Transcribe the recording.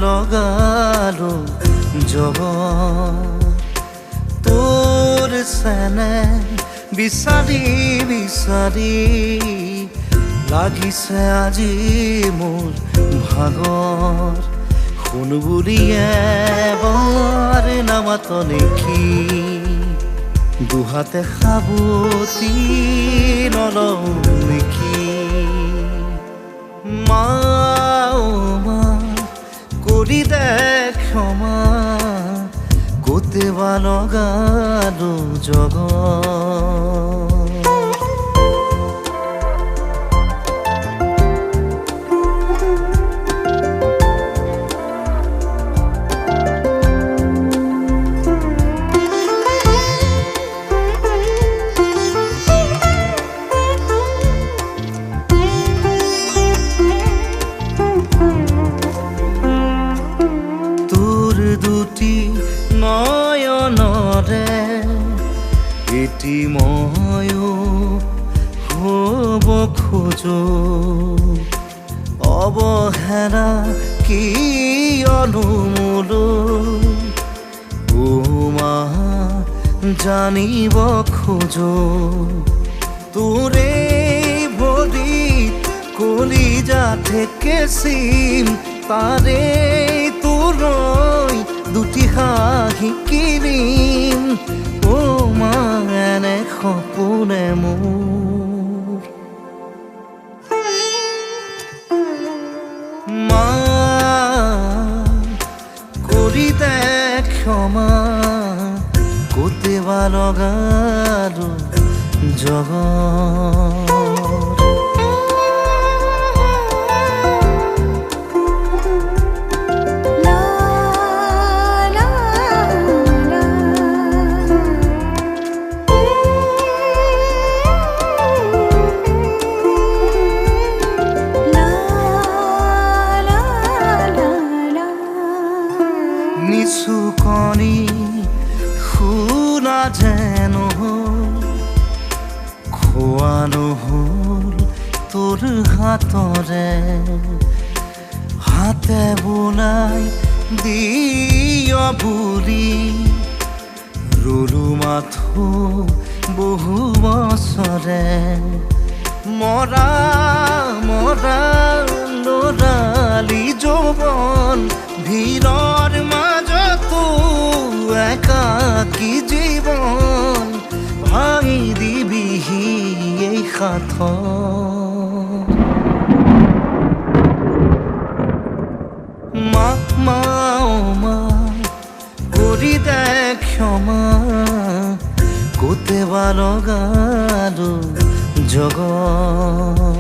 লগালো জগত তোৰ চেনে বিচাৰি বিচাৰি লাগিছে আজি মোৰ ভাগৰ শুন বুলিয়ে বৰ নামাত নেকি দুহাতে সাবতি নলওঁ নেকি মা কৰি দে ক্ষমা গোটেবা লগালো জগত দুটি নয়নৰে এটি ময়ো হ'ব খোজো অৱহেলা কি অনুমূলো মা জানিব খোজো তোৰে ভৰিত কলিজা থেকে চিম তাৰে তোৰৈ দুটি হাঁহি কিনিম ও মা এনে সপোনে মোৰ মা কৰি দে ক্ষমা গোটেবা লগালো জগত নিচুকনি শুনা যেন খোৱা নহ'ল তোৰ হাতৰে হাতে বোলাই দিয় বুলি ৰুলো মাথো বহু বছৰে মৰা মৰা লৰালি যৌৱন ভিৰৰ মাজতো একাকী জীৱন ভাঙি দিবিহি এই সাথ মা মা মা কৰি দে ক্ষমা গোটেবা লগালো জগত